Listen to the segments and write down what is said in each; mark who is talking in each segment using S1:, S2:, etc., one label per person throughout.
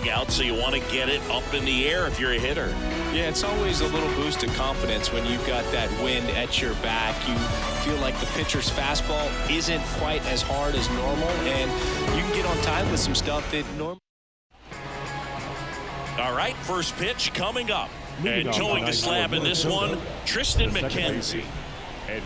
S1: strikeout, so you want to get it up in the air if you're a hitter.
S2: Yeah, it's always a little boost of confidence when you've got that wind at your back. You feel like the pitcher's fastball isn't quite as hard as normal, and you can get on time with some stuff that normally.
S1: All right, first pitch coming up. And towing the slab in this one, Tristan McKenzie.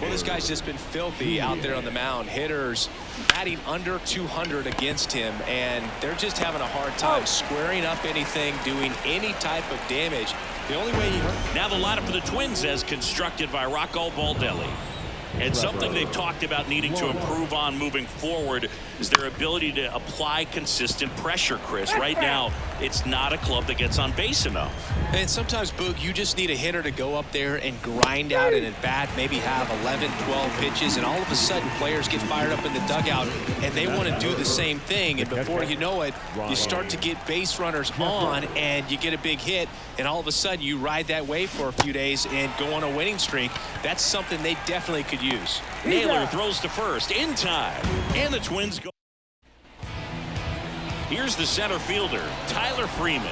S2: Well, this guy's just been filthy out there on the mound. Hitters batting under 200 against him, and they're just having a hard time squaring up anything, doing any type of damage. The only way
S1: Now the lineup for the Twins as constructed by Rocco Baldelli. And something they've talked about needing to improve on moving forward is their ability to apply consistent pressure, Chris. Right now, it's not a club that gets on base enough.
S2: And sometimes, Boog, you just need a hitter to go up there and grind out an at-bat, maybe have 11, 12 pitches, and all of a sudden players get fired up in the dugout, and they want to do the same thing. And before you know it, you start to get base runners on, and you get a big hit, and all of a sudden you ride that wave for a few days and go on a winning streak. That's something they definitely could use.
S1: Naylor throws to first in time, and the Twins go. Here's the center fielder, Tyler Freeman.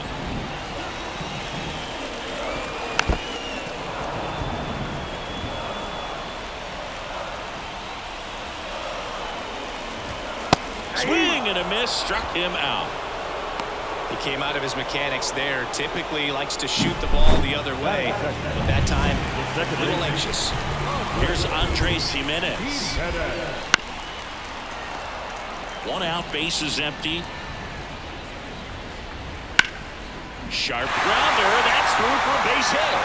S1: Swing and a miss, struck him out.
S2: He came out of his mechanics there. Typically likes to shoot the ball the other way, but that time a little anxious.
S1: Here's Andres Jimenez. One out, bases empty. Sharp grounder, that's through for a base hit.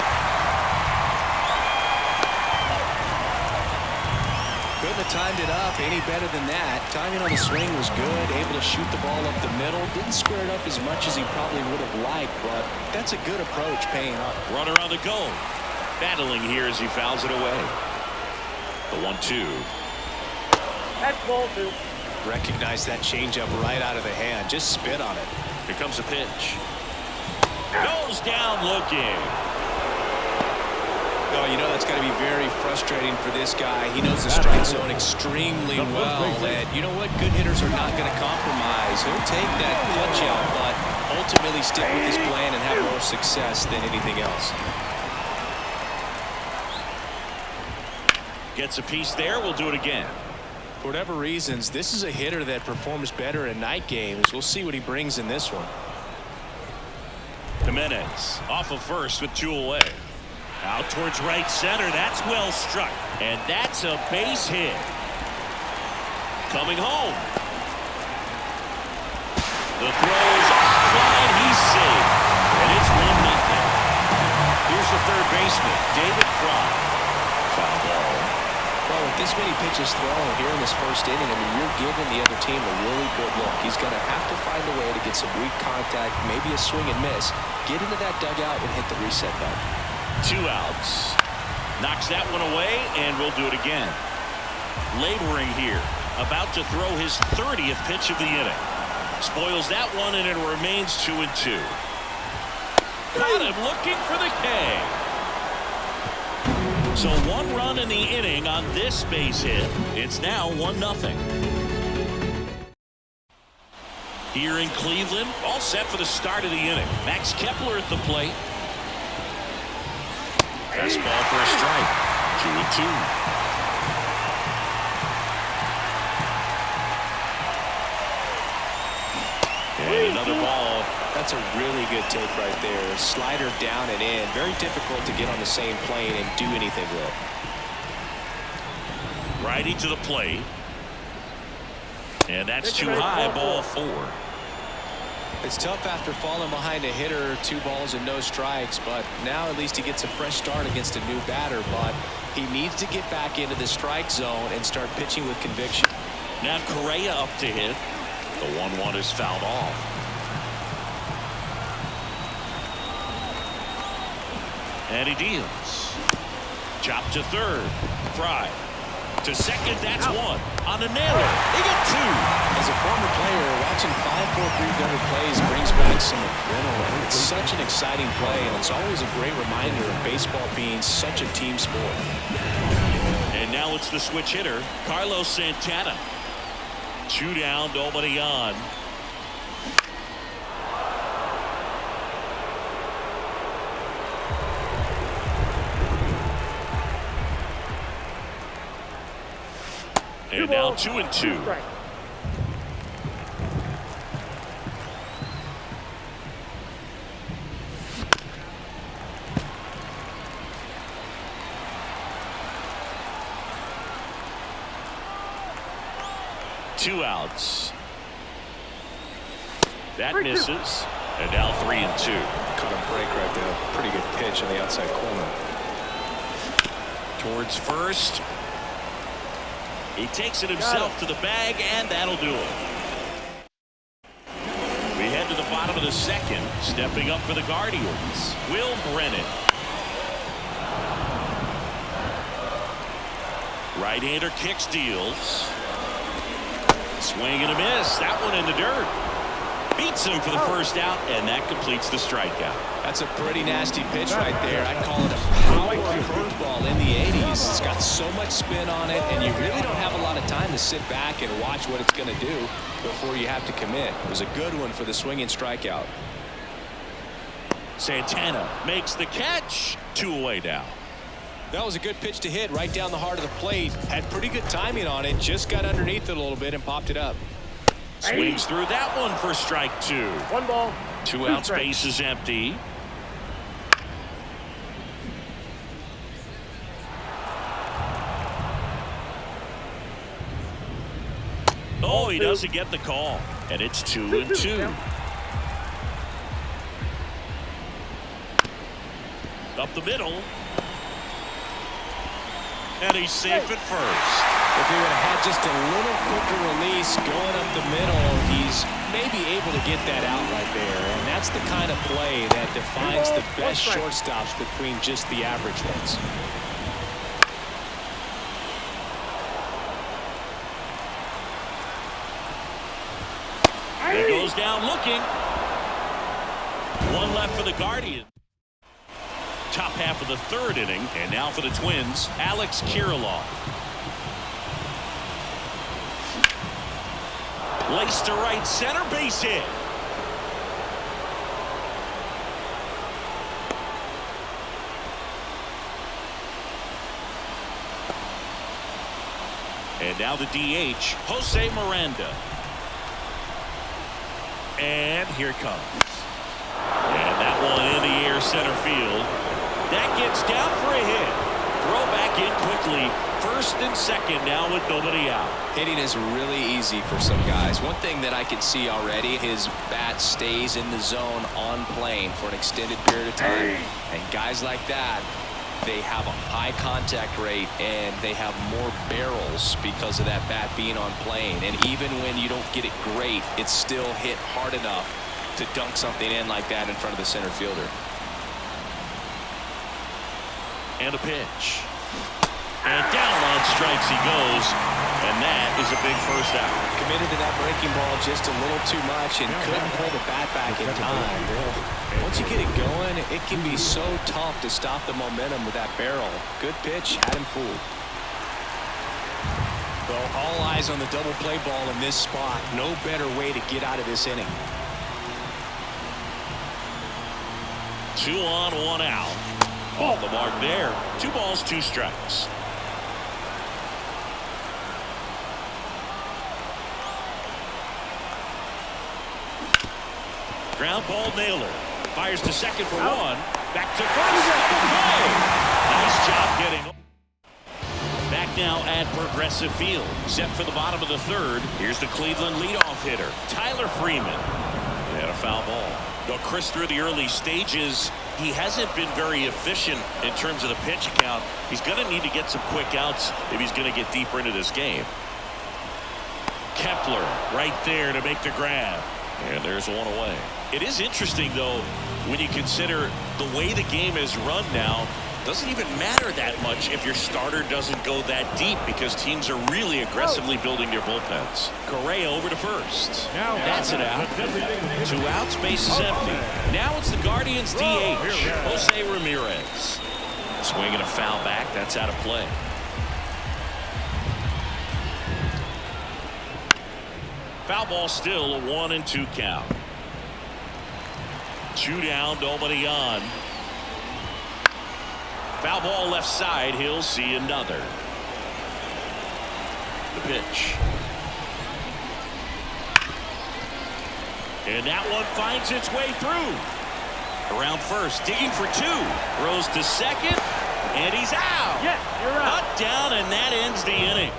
S2: Couldn't have timed it up any better than that. Timing on the swing was good, able to shoot the ball up the middle. Didn't square it up as much as he probably would have liked, but that's a good approach paying off.
S1: Runner on the go. Battling here as he fouls it away. The 1-2.
S3: That's ball two.
S2: Recognize that changeup right out of the hand. Just spit on it.
S1: Here comes a pitch. Goes down looking.
S2: Oh, you know that's got to be very frustrating for this guy. He knows the strike zone extremely well. And you know what? Good hitters are not going to compromise. He'll take that punch out, but ultimately stick with his plan and have more success than anything else.
S1: Gets a piece there. We'll do it again.
S2: For whatever reasons, this is a hitter that performs better in night games. We'll see what he brings in this one.
S1: Jimenez off of first with 2 away. Out towards right center. That's well struck. And that's a base hit. Coming home. The throw's offline. He's safe. And it's 1-0. Here's the third baseman, David Fry. Foul ball.
S2: Well, with this many pitches thrown here in this first inning, I mean, you're giving the other team a really good look. He's going to have to find a way to get some weak contact, maybe a swing and miss, get into that dugout and hit the reset button.
S1: 2 outs. Knocks that one away, and we'll do it again. Laboring here. About to throw his 30th pitch of the inning. Spoils that one, and it remains 2-2. Caught him looking for the K. So 1 run in the inning on this base hit. It's now 1-0. Here in Cleveland, all set for the start of the inning. Max Kepler at the plate. Fastball for a strike. 2-2. And another ball.
S2: That's a really good take right there. Slider down and in. Very difficult to get on the same plane and do anything with.
S1: Righty to the plate. And that's too high. Ball 4.
S2: It's tough after falling behind a hitter, 2 balls and no strikes, but now at least he gets a fresh start against a new batter. But he needs to get back into the strike zone and start pitching with conviction.
S1: Now Correa up to hit. The 1-1 is fouled off. And he deals. Chop to third. Fry. To second, that's 1. On the Naylor. He got 2.
S2: As a former player, watching 5-4-3 double plays brings back some adrenaline. It's such an exciting play, and it's always a great reminder of baseball being such a team sport.
S1: And now it's the switch hitter, Carlos Santana. 2 down, nobody on. And now 2-2.
S3: Right.
S1: Two outs. That misses. And now 3-2.
S2: Caught a break right there. Pretty good pitch on the outside corner.
S1: Towards first. He takes it himself to the bag, and that'll do it. We head to the bottom of the second. Stepping up for the Guardians, Will Brennan. Right-hander kicks, deals. Swing and a miss. That one in the dirt. Beats him for the first out, and that completes the strikeout.
S2: That's a pretty nasty pitch right there. I'd call it a power curveball in the 80s. It's got so much spin on it, and you really don't have a lot of time to sit back and watch what it's going to do before you have to commit. It was a good one for the swinging strikeout.
S1: Santana makes the catch. 2 away now.
S2: That was a good pitch to hit right down the heart of the plate. Had pretty good timing on it. Just got underneath it a little bit and popped it up.
S1: Swings through that one for strike 2.
S3: 1 ball.
S1: 2 outs, base is empty. Oh, he doesn't get the call. And it's 2-2. Up the middle. And he's safe at first.
S2: If he would have had just a little quicker release going up the middle, he's maybe able to get that out right there. And that's the kind of play that defines the best shortstops between just the average ones.
S1: He goes down looking. 1 left for the Guardians. Top half of the 3rd inning, and now for the Twins, Alex Kirilloff. Laced to right center, base hit. And now the DH, Jose Miranda. And here it comes. And that one in the air, center field. That gets down for a hit. Throw back in quickly. 1st and 2nd now with nobody out.
S2: Hitting is really easy for some guys. One thing that I can see already, his bat stays in the zone on plane for an extended period of time. And guys like that, they have a high contact rate and they have more barrels because of that bat being on plane. And even when you don't get it great, it's still hit hard enough to dunk something in like that in front of the center fielder.
S1: And a pitch. And down on strikes he goes. And that is a big first out.
S2: Committed to that breaking ball just a little too much and couldn't pull the bat back in time. Once you get it going, it can be so tough to stop the momentum with that barrel. Good pitch, had him fooled. Well, all eyes on the double play ball in this spot. No better way to get out of this inning.
S1: 2 on, 1 out. Off the mark there. 2 balls, 2 strikes. Ground ball, Naylor. Fires to second for 1. Back to first. Nice job getting. Back now at Progressive Field. Set for the bottom of the 3rd. Here's the Cleveland leadoff hitter, Tyler Freeman. And a foul ball. Though Chris, through the early stages, he hasn't been very efficient in terms of the pitch count. He's going to need to get some quick outs if he's going to get deeper into this game. Kepler right there to make the grab. And there's 1 away. It is interesting, though, when you consider the way the game is run now. Doesn't even matter that much if your starter doesn't go that deep because teams are really aggressively building their bullpens. Correa over to first. That's it out. 2 outs, base is empty. Now it's the Guardians DH, Jose Ramirez. Swinging a foul back. That's out of play. Foul ball still, a 1-2 count. 2 down, nobody on. Foul ball left side. He'll see another. The pitch. And that one finds its way through. Around first, digging for two. Throws to second, and he's out.
S3: Yes, you're out.
S1: Cut down, and that ends the inning.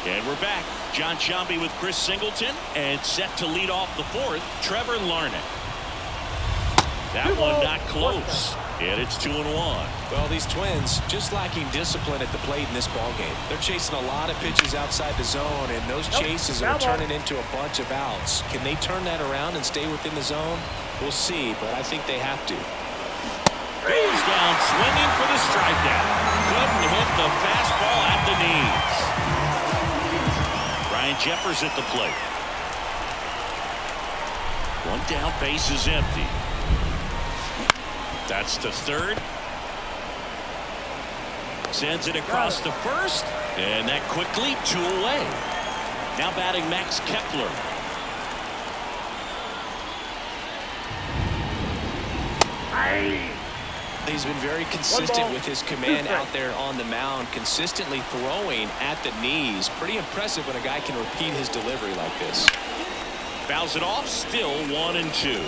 S1: And we're back. John Sciambi with Chris Singleton, and set to lead off the fourth, Trevor Larnach. That one not close, and it's 2-1.
S2: Well, these Twins just lacking discipline at the plate in this ballgame. They're chasing a lot of pitches outside the zone, and those chases are turning into a bunch of outs. Can they turn that around and stay within the zone? We'll see, but I think they have to.
S1: Goes down swinging for the strikeout. Couldn't hit the fastball at the knees. Ryan Jeffers at the plate. One down, base is empty. That's to third. Sends it across to first, and that quickly 2 away. Now batting Max Kepler.
S2: He's been very consistent with his command out there on the mound, consistently throwing at the knees. Pretty impressive when a guy can repeat his delivery like this.
S1: Fouls it off, still 1-2.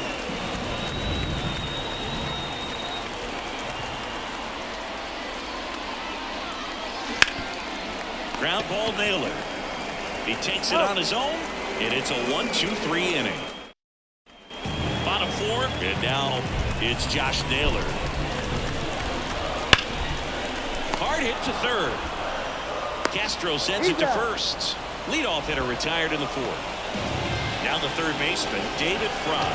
S1: Ground ball Naylor. He takes it on his own, and it's a 1-2-3 inning. Bottom four, and now it's Josh Naylor. Hard hit to third. Castro sends it to first. Leadoff hitter retired in the fourth. Now the third baseman, David Fry.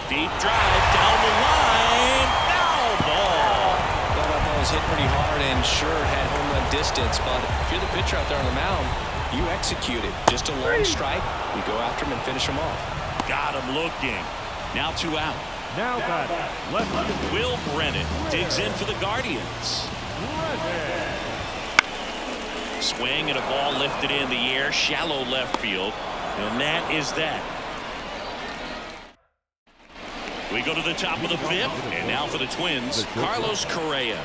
S1: Deep drive down the line. Foul ball.
S2: That ball was hit pretty hard and sure had home run distance, but if you're the pitcher out there on the mound, you execute it. Just a long strike. You go after him and finish him off.
S1: Got him looking. Now 2 out.
S3: Now got left.
S1: Will Brennan digs in for the Guardians. Swing and a ball lifted in the air, shallow left field, and that is that. We go to the top of the fifth, and now for the Twins, Carlos Correa.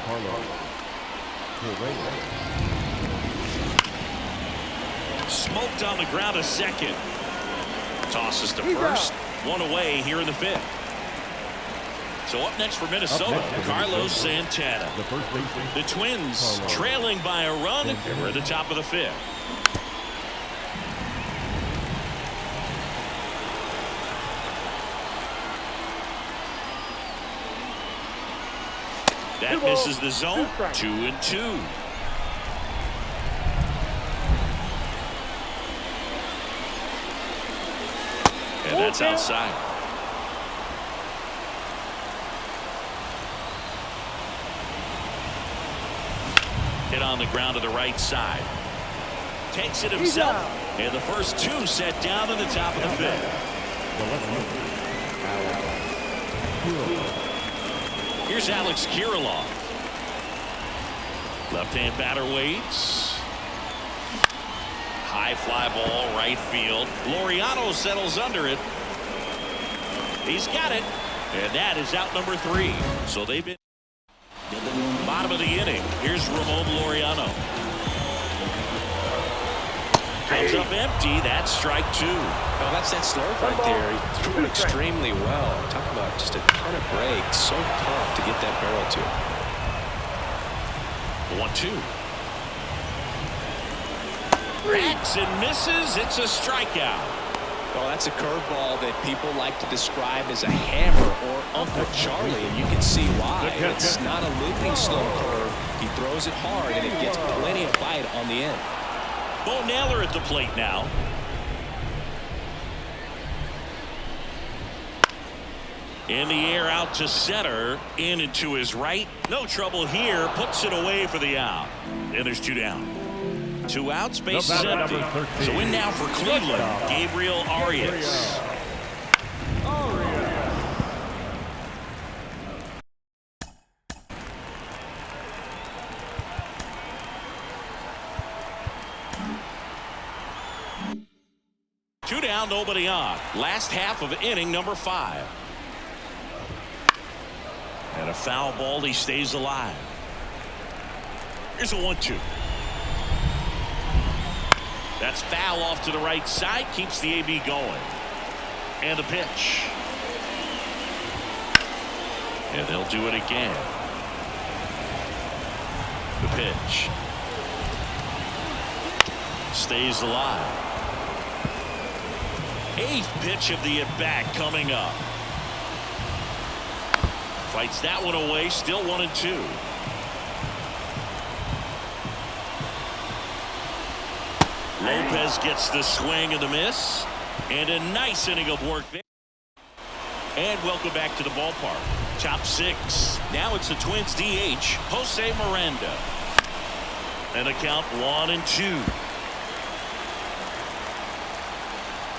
S1: Smoked on the ground a second. Tosses to first. 1 away here in the fifth. So up next for Minnesota, Carlos Santana. The Twins trailing by a run, and we're at the top of the fifth. That misses the zone. 2-2. And that's outside. Hit on the ground to the right side. Takes it himself. And the first 2 set down in the top of the fifth. Here's Alex Kirilloff. Left-hand batter waits. High fly ball, right field. Laureano settles under it. He's got it. And that is out number 3. So they've been bottom of the inning. Here's Ramon Laureano. Comes up empty. That's strike 2.
S2: Well, that's that slurve right there. He threw it extremely well. Talk about just a ton of breaks. So tough to get that barrel to.
S1: 1-2. Racks and misses. It's a strikeout.
S2: Well, that's a curveball that people like to describe as a hammer or Uncle Charlie, and you can see why. It's not a looping slow curve. He throws it hard, and it gets plenty of bite on the end.
S1: Bo Naylor at the plate now. In the air out to center. In and to his right. No trouble here. Puts it away for the out. And there's 2 down. 2 outs, base is empty. So in now for Cleveland, Gabriel Arias. Two down, nobody on. Last half of inning number 5. And a foul ball, he stays alive. Here's a 1-2. That's foul off to the right side. Keeps the AB going. And the pitch. And they'll do it again. The pitch. Stays alive. 8th pitch of the at-bat coming up. Fights that one away. Still 1-2. Lopez gets the swing and the miss. And a nice inning of work there. And welcome back to the ballpark. Top 6. Now it's the Twins DH, Jose Miranda. And a count 1-2.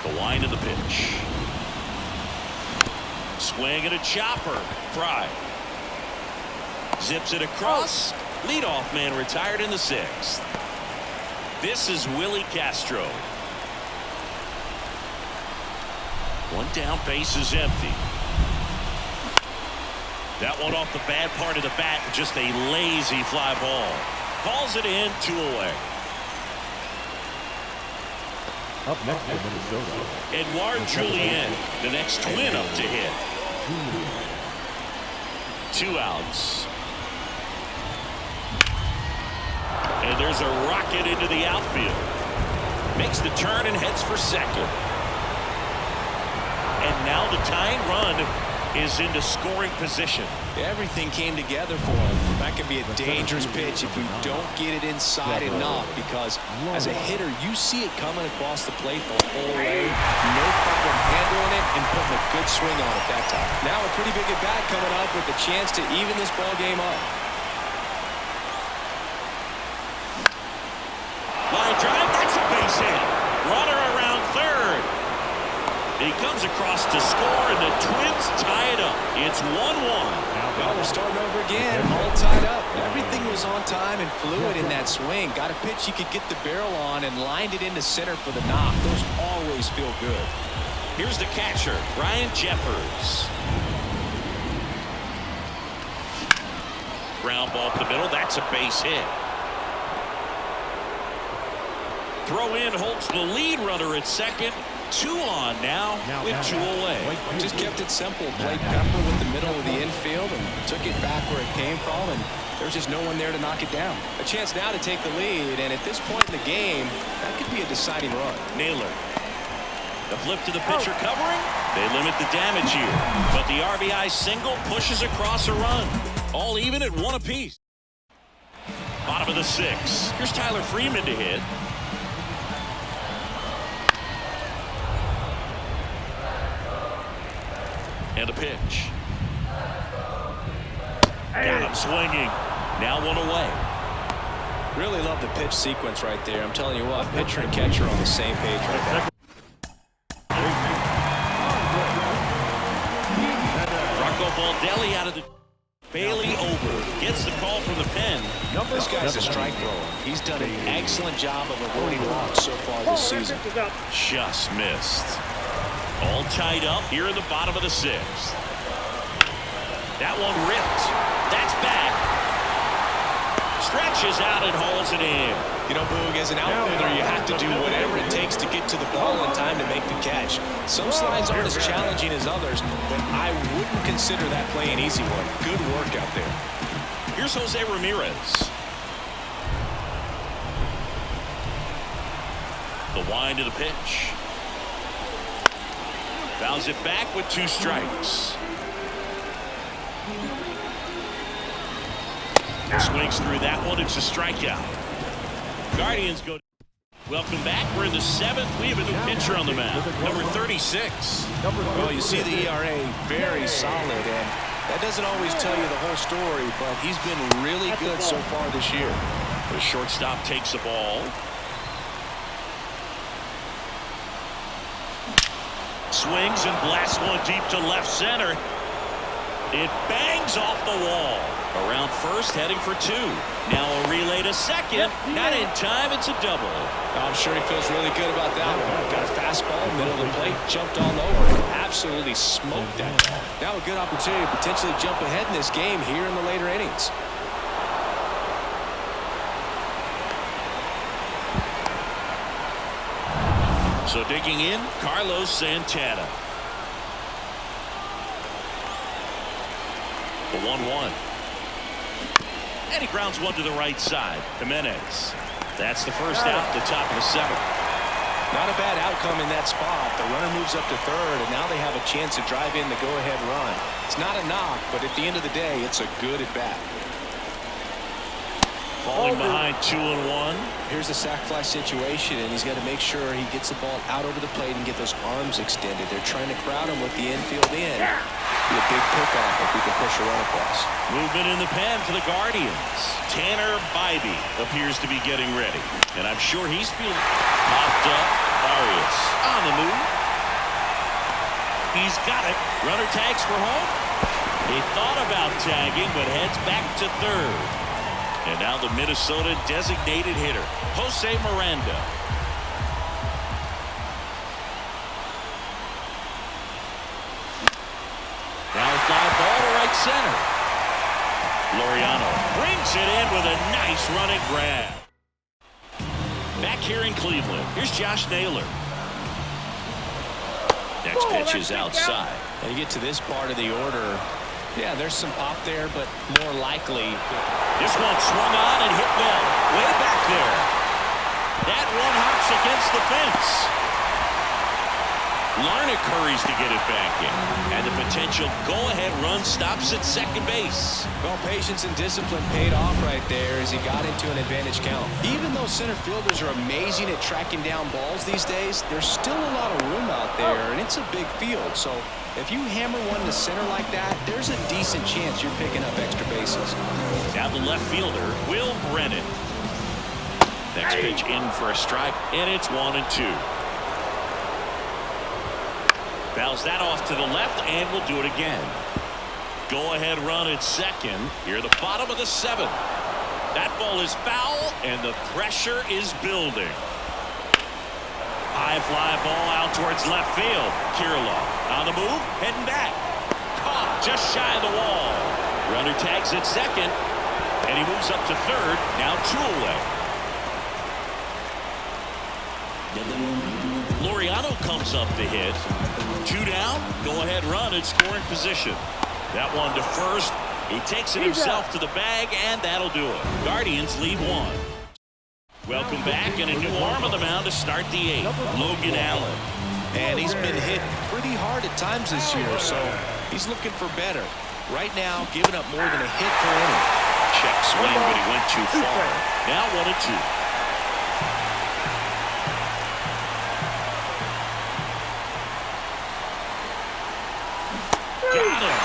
S1: The wind of the pitch. Swing and a chopper. Fry. Zips it across. Leadoff man retired in the 6th. This is Willie Castro. One down, base is empty. That one off the bad part of the bat, just a lazy fly ball. Calls it in, 2 away.
S3: Up next for Minnesota,
S1: Edouard Julien, the next Twin up to hit. 2 outs. And there's a rocket into the outfield. Makes the turn and heads for second. And now the tying run is into scoring position.
S2: Everything came together for him. That could be a dangerous pitch if you don't get it inside enough, because as a hitter, you see it coming across the plate the whole way. No problem handling it and putting a good swing on it that time. Now a pretty big at-bat coming up with a chance to even this ball game up.
S1: Line drive, that's a base hit. Runner around third. He comes across to score, and the Twins tie it up. It's 1-1.
S2: Well, we're starting over again, all tied up. Everything was on time and fluid in that swing. Got a pitch you could get the barrel on and lined it into center for the knock. Those always feel good.
S1: Here's the catcher, Brian Jeffers. Ground ball up the middle. That's a base hit. Throw in holds the lead runner at second. 2 on now with 2 away.
S2: Just kept it simple. Played Pepper with the middle of the infield and took it back where it came from, and there's just no one there to knock it down. A chance now to take the lead, and at this point in the game, that could be a deciding run.
S1: Naylor. The flip to the pitcher covering. They limit the damage here, but the RBI single pushes across a run. All even at 1 apiece. Bottom of the 6th. Here's Tyler Freeman to hit. And a pitch. Got him swinging. Now 1 away.
S2: Really love the pitch sequence right there. I'm telling you what, pitcher and catcher on the same page right there.
S1: Rocco Baldelli out of the... Bailey over. Gets the call from the pen.
S2: This guy's a strike thrower. He's done an excellent job of avoiding walks so far this season.
S1: Just missed. All tied up here in the bottom of the 6th. That one ripped. That's back. Stretches out and hauls it in.
S2: You know, Boog, as an outfielder, you have to do whatever it takes to get to the ball in time to make the catch. Some slides aren't as challenging as others, but I wouldn't consider that play an easy one. Good work out there.
S1: Here's Jose Ramirez. The wind of the pitch. Fouls it back with 2 strikes. Swings through that one. It's a strikeout. Guardians go. Welcome back. We're in the 7th. We have a new pitcher on the mound. Number 36.
S2: Well, you see the ERA very solid, and that doesn't always tell you the whole story, but he's been really good so far this year.
S1: The shortstop takes the ball. Swings and blasts one deep to left center. It bangs off the wall. Around first, heading for 2. Now a relay to second. Not in time. It's a double.
S2: I'm sure he feels really good about that one. Got a fastball, middle of the plate, jumped all over it. Absolutely smoked that ball. Now a good opportunity to potentially jump ahead in this game here in the later innings.
S1: So digging in, Carlos Santana. The 1-1. And he grounds one to the right side. Jimenez. That's the first out, the top of the 7th.
S2: Not a bad outcome in that spot. The runner moves up to third, and now they have a chance to drive in the go-ahead run. It's not a knock, but at the end of the day, it's a good at-bat.
S1: Falling behind 2-1.
S2: Here's a sac fly situation, and he's got to make sure he gets the ball out over the plate and get those arms extended. They're trying to crowd him with the infield in. Be a big pickoff if we can push a run across.
S1: Movement in the pen for the Guardians. Tanner Bybee appears to be getting ready, and I'm sure he's feeling popped up. Arias on the move. He's got it. Runner tags for home. He thought about tagging, but heads back to third. And now the Minnesota designated hitter, Jose Miranda. Now a fly ball to right center. Laureano brings it in with a nice running grab. Back here in Cleveland, here's Josh Naylor. Next pitch is outside.
S2: And you get to this part of the order. Yeah, there's some pop there, but more likely.
S1: This one swung on and hit well. Way back there. That one hops against the fence. Larnach hurries to get it back in. And the potential go-ahead run stops at second base.
S2: Well, patience and discipline paid off right there as he got into an advantage count. Even though center fielders are amazing at tracking down balls these days, there's still a lot of room out there, and it's a big field. So if you hammer one to center like that, there's a decent chance you're picking up extra bases.
S1: Down the left fielder, Will Brennan. Next pitch in for a strike, and it's 1-2. Fouls that off to the left, and we'll do it again. Go-ahead run at second. Here the bottom of the 7th. That ball is foul, and the pressure is building. High fly ball out towards left field. Kirilloff on the move, heading back. Caught just shy of the wall. Runner tags at second, and he moves up to third. Now 2 away. Laureano comes up to hit. 2 down, go-ahead run at scoring position. That one to first. He takes it himself to the bag, and that'll do it. Guardians lead 1. Welcome back, and a new arm on the mound to start the 8th. Logan Allen.
S2: And he's been hit pretty hard at times this year, so he's looking for better. Right now, giving up more than a hit per inning.
S1: Check swing, but he went too far. Now 1-2. Got him.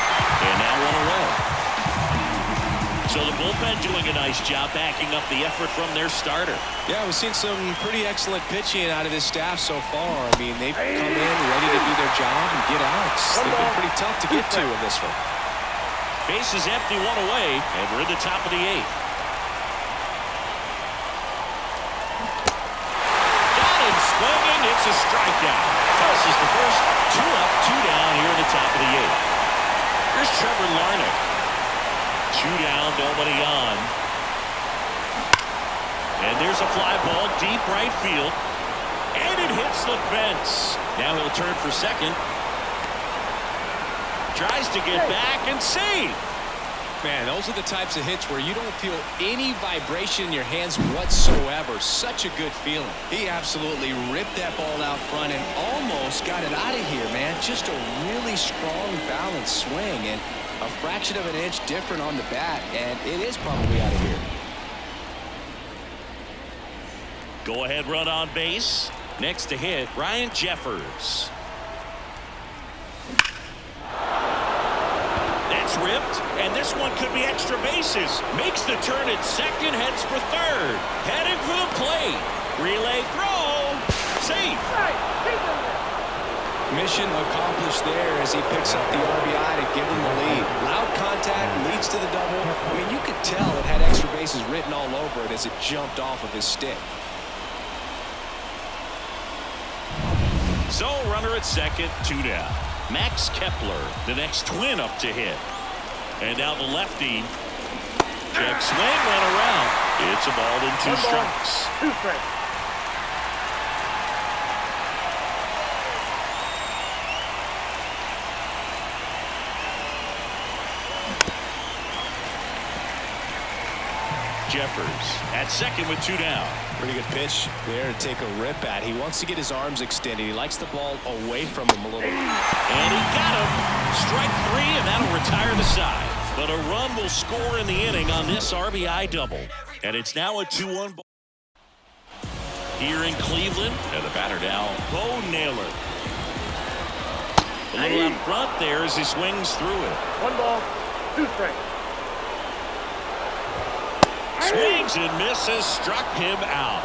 S1: And now 1 away. So the bullpen doing a nice job backing up the effort from their starter.
S2: Yeah, we've seen some pretty excellent pitching out of this staff so far. I mean, they've come in ready to do their job and get outs. They've been pretty tough to get to in this one.
S1: Base is empty, 1 away, and we're in the top of the 8th. Got him swinging. It's a strikeout. Tosses the first. 2 up, 2 down here in the top of the 8th. Here's Trevor Larnach. 2 down, nobody on. And there's a fly ball deep right field. And it hits the fence. Now he'll turn for second. Tries to get back and save.
S2: Man, those are the types of hits where you don't feel any vibration in your hands whatsoever. Such a good feeling. He absolutely ripped that ball out front and almost got it out of here, man. Just a really strong, balanced swing, and a fraction of an inch different on the bat, and it is probably out of here.
S1: Go-ahead run on base. Next to hit, Ryan Jeffers. That's ripped, and this one could be extra bases. Makes the turn at second, heads for third. Heading for the plate. Relay throw. Safe.
S2: Mission accomplished there as he picks up the RBI to give him the lead. Loud contact leads to the double. I mean, you could tell it had extra bases written all over it as it jumped off of his stick.
S1: So, runner at second, 2 down. Max Kepler, the next twin up to hit. And now the lefty. Check swing, went around. It's a ball and 2 strikes. Jeffers at second with 2 down.
S2: Pretty good pitch there to take a rip at. He wants to get his arms extended. He likes the ball away from him a little.
S1: And he got him. Strike 3, and that'll retire the side. But a run will score in the inning on this RBI double. And it's now a 2-1 ball. Here in Cleveland, and the batter now, Bo Naylor. A little out front there as he swings through it.
S4: 1 ball, 2 strikes.
S1: Swings and misses, struck him out.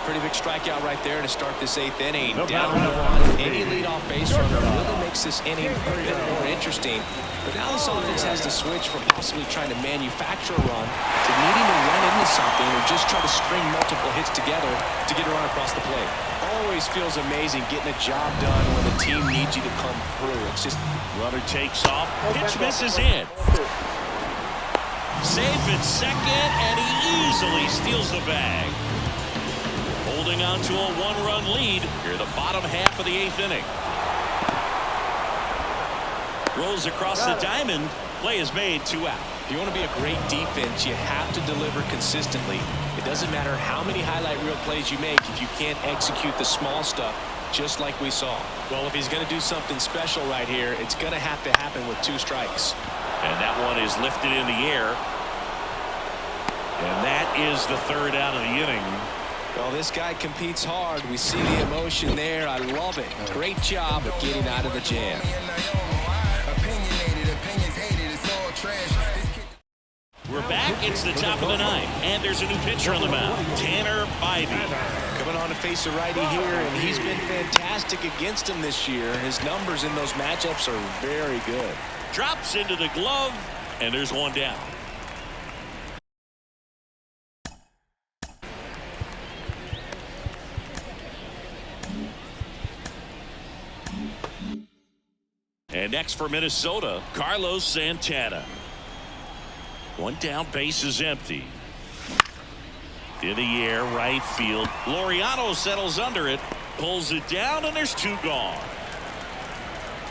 S2: Pretty big strikeout right there to start this 8th inning. Down to 1. Any leadoff base runner really makes this inning a bit more interesting. But now this offense has to switch from possibly trying to manufacture a run to needing to run into something or just try to string multiple hits together to get a run across the plate. Always feels amazing getting a job done when the team needs you to come through. It's just
S1: runner takes off. Pitch misses in. Safe at second, and he easily steals the bag. Holding on to a 1-run lead here the bottom half of the 8th inning. Rolls across the diamond. Play is made, 2 out.
S2: If you want to be a great defense, you have to deliver consistently. It doesn't matter how many highlight reel plays you make if you can't execute the small stuff, just like we saw. Well, if he's going to do something special right here, it's going to have to happen with 2 strikes.
S1: And that one is lifted in the air. And that is the 3rd out of the inning.
S2: Well, this guy competes hard. We see the emotion there. I love it. Great job of getting out of the jam.
S1: We're back. It's the top of the 9th. And there's a new pitcher on the mound, Tanner Bybee.
S2: Coming on to face a righty here, and he's been fantastic against him this year. His numbers in those matchups are very good.
S1: Drops into the glove, and there's 1 down. And next for Minnesota, Carlos Santana. 1 down, base is empty. In the air, right field. Laureano settles under it, pulls it down, and there's 2 gone.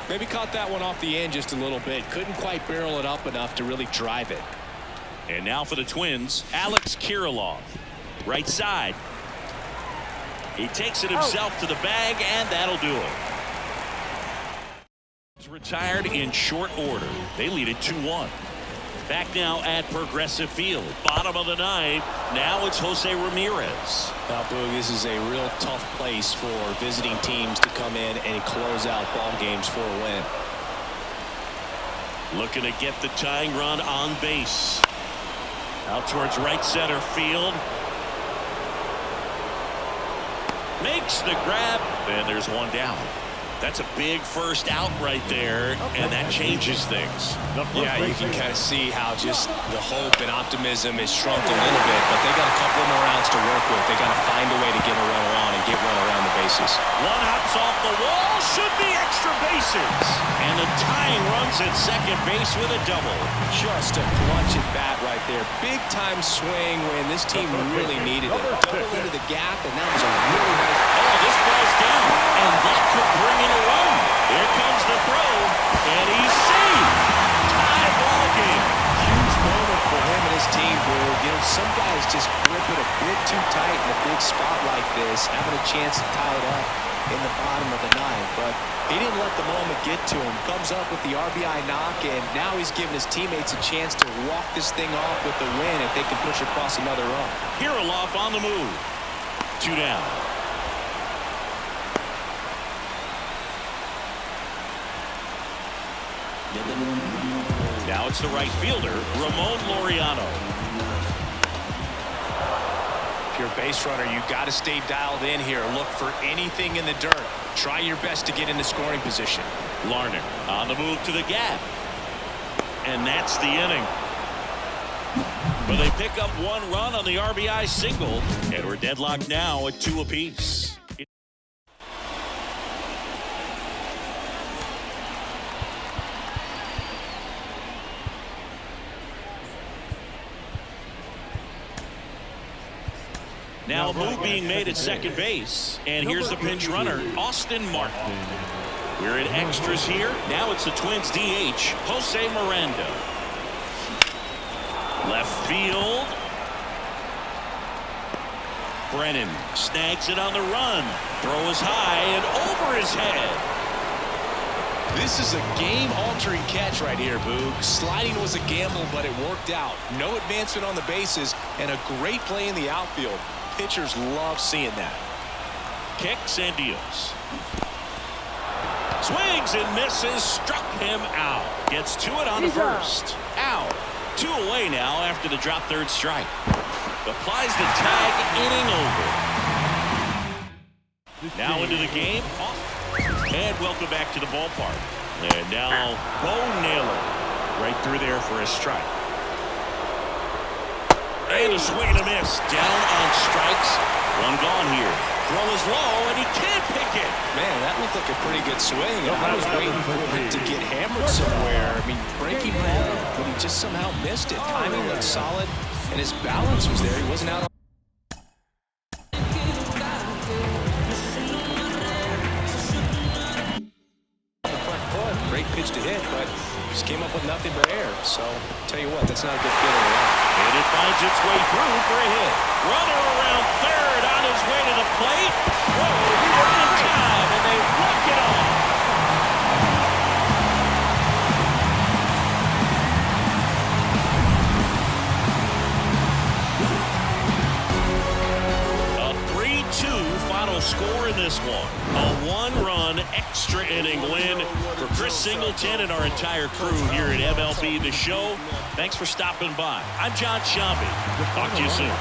S2: Maybe caught that one off the end just a little bit. Couldn't quite barrel it up enough to really drive it.
S1: And now for the Twins, Alex Kirilloff. Right side. He takes it himself to the bag, and that'll do it. He's retired in short order. They lead it 2-1. Back now at Progressive Field. Bottom of the 9th. Now it's Jose Ramirez.
S2: Now, Boog, this is a real tough place for visiting teams to come in and close out ball games for a win.
S1: Looking to get the tying run on base. Out towards right center field. Makes the grab. And there's 1 down. That's a big first out right there, and that changes things.
S2: Yeah, you can kind of see how just the hope and optimism is shrunk a little bit, but they got a couple more outs to work with. They got to find a way to get a run around and get one around the bases.
S1: One hops off the wall, should be extra bases. And the tying runs at second base with a double.
S2: Just a clutch at bat right there. Big time swing when this team really needed it. Double into the gap, and that was a really nice.
S1: Oh, this ball's down, and that could bring in a run. Here comes the throw, and he's safe. Tie ball game.
S2: Huge moment for him and his team, Brew. You know, some guys just grip it a bit too tight in a big spot like this, having a chance to tie it up in the bottom of the 9th, but he didn't let the moment get to him. Comes up with the RBI knock, and now he's giving his teammates a chance to walk this thing off with the win if they can push across another run.
S1: Kirilloff on the move. 2 down. Now it's the right fielder, Ramon Laureano.
S2: If you're a base runner, you got to stay dialed in here. Look for anything in the dirt. Try your best to get into scoring position.
S1: Larner on the move to the gap. And that's the inning. But they pick up 1 run on the RBI single, and we're deadlocked now at 2 apiece. Now a move being made at second base. And here's the pinch runner, Austin Martin. We're in extras here. Now it's the Twins DH, Jose Miranda. Left field. Brennan snags it on the run. Throw is high and over his head.
S2: This is a game-altering catch right here, Boog. Sliding was a gamble, but it worked out. No advancement on the bases, and a great play in the outfield. Pitchers love seeing that.
S1: Kicks and deals. Swings and misses. Struck him out. Gets to it on the first. Out. 2 away now after the drop third strike. Applies the tag, inning over. Now into the game. And welcome back to the ballpark. And now Bo Naylor right through there for a strike. And a swing and a miss. Down on strikes. 1 gone here. Throw is low and he can't pick it.
S2: Man, that looked like a pretty good swing. I was waiting for it to get hammered somewhere. I mean, breaking ball, but he just somehow missed it. Timing looked solid, and his balance was there. He wasn't out on the front foot. Great pitch to hit, but just came up with nothing but air. So, tell you what, that's not a good feeling at all.
S1: And it finds its way through for a hit. Runner around third on his way to the plate. Whoa, right in time, and they walk it off. A 3-2 final score in this one. A 1-run extra inning win for Chris Singleton and our entire crew here at MLB The Show. Thanks for stopping by. I'm John Shambi. Talk to you soon.